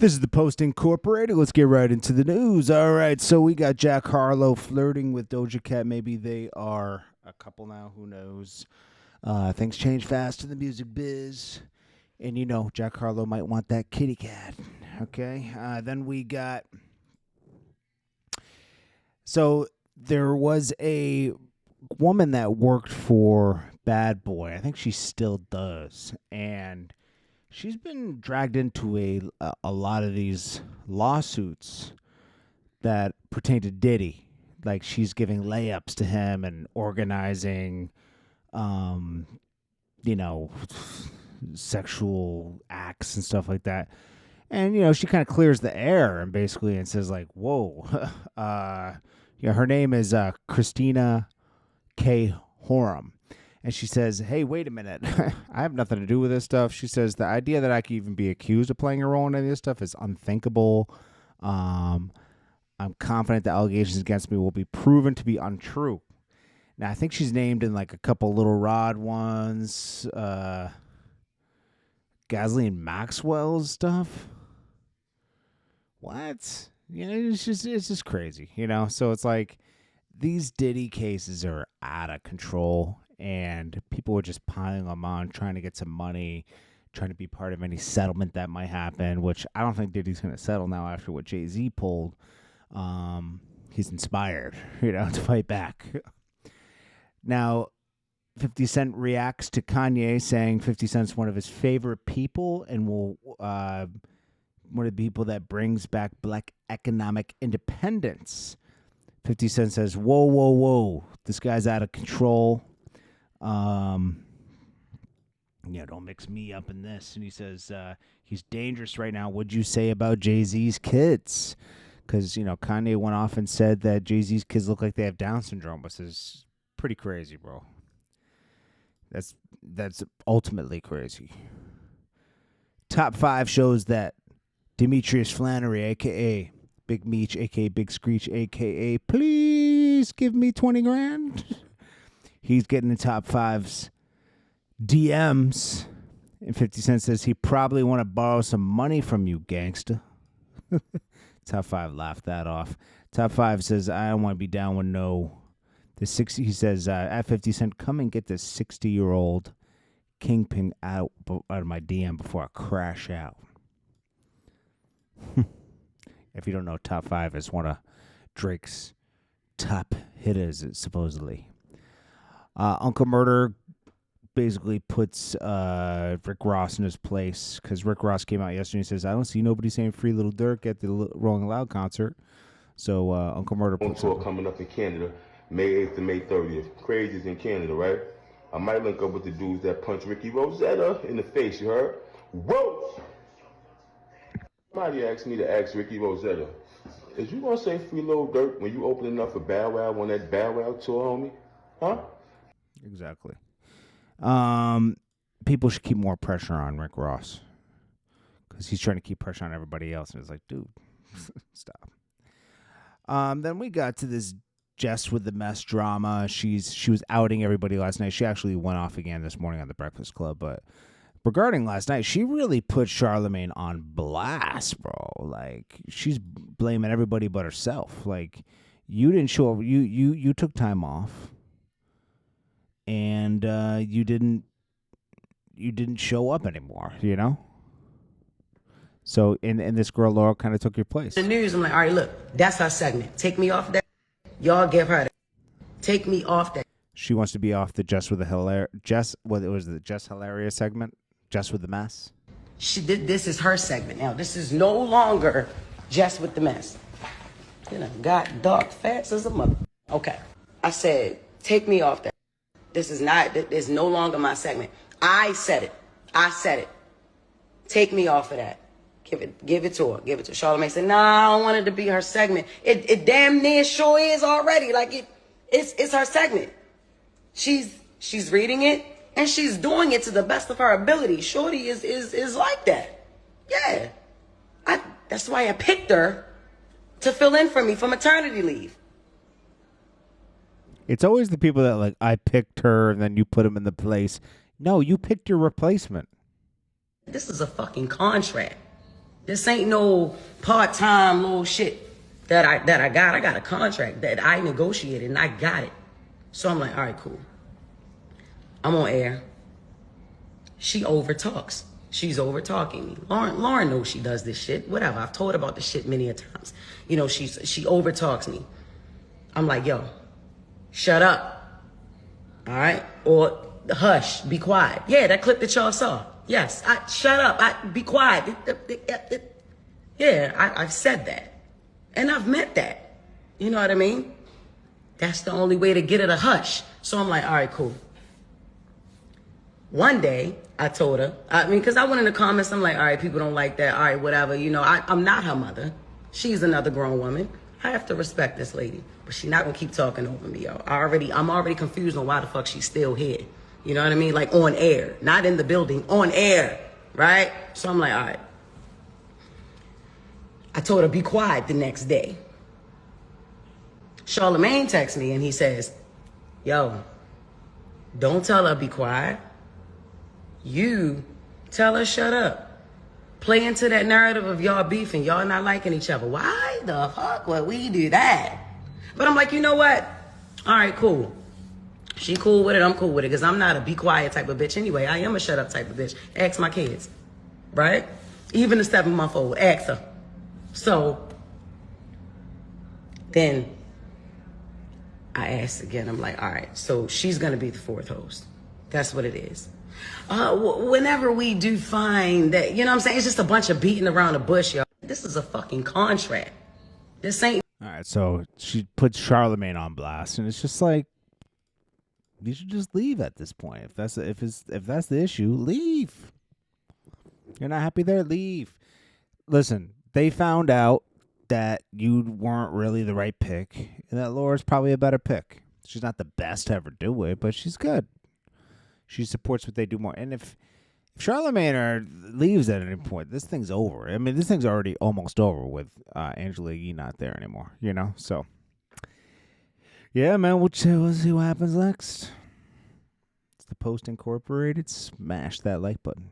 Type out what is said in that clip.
This is the Post Incorporated. Let's get right into the news. All right, so we got Jack Harlow flirting with Doja Cat. Maybe they are a couple now. Who knows? Things change fast in the music biz. And, you know, Jack Harlow might want that kitty cat. Okay? Then we got... So there was a woman that worked for Bad Boy. I think she still does. And... she's been dragged into a lot of these lawsuits that pertain to Diddy. Like she's giving layups to him and organizing, sexual acts and stuff like that. And, she kind of clears the air and basically and says like, whoa, her name is Christina K. Horam. And she says, hey, wait a minute. I have nothing to do with this stuff. She says, the idea that I could even be accused of playing a role in any of this stuff is unthinkable. I'm confident the allegations against me will be proven to be untrue. Now, I think she's named in like a couple Little Rod ones. Ghislaine Maxwell's stuff. What? It's just crazy, So it's like these Diddy cases are out of control. And people were just piling them on, trying to get some money, trying to be part of any settlement that might happen, which I don't think Diddy's going to settle now after what Jay-Z pulled. He's inspired, to fight back. Now, 50 Cent reacts to Kanye, saying 50 Cent's one of his favorite people and will one of the people that brings back black economic independence. 50 Cent says, whoa, whoa, whoa, this guy's out of control. Don't mix me up in this. And he says, he's dangerous right now. What'd you say about Jay-Z's kids? Because, Kanye went off and said that Jay-Z's kids look like they have Down syndrome, which is pretty crazy, bro. That's ultimately crazy. Top 5 shows that Demetrius Flannery, a.k.a. Big Meech, a.k.a. Big Screech, a.k.a. please give me 20 grand. He's getting the top 5's DMs. And 50 Cent says he probably want to borrow some money from you, gangster. Top 5 laughed that off. Top 5 says, I don't want to be down with no. He says, at 50 Cent, come and get this 60-year-old kingpin out of my DM before I crash out. If you don't know, top 5 is one of Drake's top hitters, supposedly. Uncle Murder basically puts Rick Ross in his place because Rick Ross came out yesterday and says, I don't see nobody saying Free Little Dirk at the Rolling Loud concert. So Uncle Murder puts tour coming up in Canada, May 8th to May 30th. Crazy's in Canada, right? I might link up with the dudes that punched Ricky Rosetta in the face, you heard? Whoa! Somebody asked me to ask Ricky Rosetta, is you gonna say Free Little Dirk when you opening up for Bow Wow on that Bow Wow tour, homie? Huh? Exactly. People should keep more pressure on Rick Ross because he's trying to keep pressure on everybody else. And it's like, dude, stop. Then we got to this Jess with the mess drama. She was outing everybody last night. She actually went off again this morning on the Breakfast Club. But regarding last night, she really put Charlamagne on blast, bro. Like she's blaming everybody but herself. Like you didn't show up. You took time off. And you didn't show up anymore, So and this girl Laura kind of took your place. The news, I'm like, all right, look, that's our segment. Take me off that. Y'all give her that. Take me off that. She wants to be off the Jess with the Hilarious segment, Jess with the mess. This is her segment now. This is no longer Jess with the mess. Got dark facts as a mother. Okay, I said, take me off that. This is no longer my segment. I said it. Take me off of that. Give it to her. Charlamagne said, nah, I don't want it to be her segment. It damn near sure is already. Like it's her segment. She's reading it and she's doing it to the best of her ability. Shorty is like that. Yeah. That's why I picked her to fill in for me for maternity leave. It's always the people that like, I picked her and then you put them in the place. No, you picked your replacement. This is a fucking contract. This ain't no part-time little shit that I got. I got a contract that I negotiated and I got it. So I'm like, all right, cool. I'm on air. She overtalks. She's overtalking me. Lauren knows she does this shit. Whatever. I've told her about this shit many a times. You know, she overtalks me. I'm like, yo, shut up. All right? Or hush, be quiet. Yeah, that clip that y'all saw. Yes, shut up. Be quiet. Yeah, I've said that. And I've meant that. You know what I mean? That's the only way to get it a hush. So I'm like, all right, cool. One day, I told her, because I went in the comments, I'm like, all right, people don't like that. All right, whatever. You know, I'm not her mother. She's another grown woman. I have to respect this lady. But she's not going to keep talking over me, yo. I'm already confused on why the fuck she's still here. You know what I mean? Like on air. Not in the building. On air. Right? So I'm like, all right. I told her, be quiet the next day. Charlamagne texts me and he says, yo, don't tell her be quiet. You tell her shut up. Play into that narrative of y'all beefing, y'all not liking each other. Why the fuck would we do that? But I'm like, you know what? All right, cool. She cool with it, I'm cool with it, because I'm not a be quiet type of bitch anyway. I am a shut up type of bitch. Ask my kids, right? Even the 7-month-old, ask her. So then I asked again, I'm like, all right, so she's going to be the fourth host. That's what it is. Whenever we do find that, you know what I'm saying? It's just a bunch of beating around the bush, yo. This is a fucking contract. This ain't. All right, so she puts Charlamagne on blast, and it's just like, you should just leave at this point. If that's the issue, leave. You're not happy there, leave. Listen, they found out that you weren't really the right pick, and that Laura's probably a better pick. She's not the best to ever do it, but she's good. She supports what they do more. And if Charlamagne leaves at any point, this thing's over. I mean, this thing's already almost over with Angela Yee not there anymore, you know? So, yeah, man, we'll see what happens next. It's the Post Incorporated. Smash that like button.